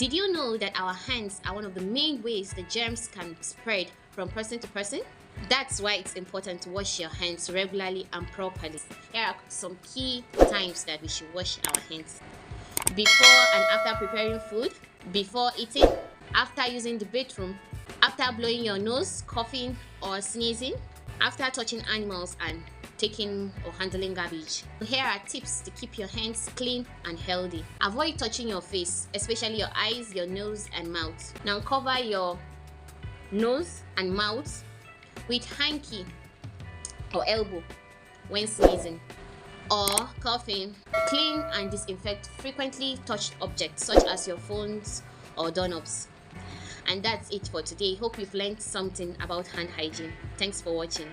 Did you know that our hands are one of the main ways the germs can spread from person to person? That's why it's important to wash your hands regularly and properly. Here are some key times that we should wash our hands: before and after preparing food, before eating, after using the bathroom, after blowing your nose, coughing or sneezing, after touching animals and taking or handling garbage. Here are tips to keep your hands clean and healthy. Avoid touching your face, especially your eyes, your nose and mouth. Now cover your nose and mouth with hanky or elbow when sneezing or coughing. Clean and disinfect frequently touched objects such as your phones or doorknobs. And that's it for today. Hope you've learned something about hand hygiene. Thanks for watching.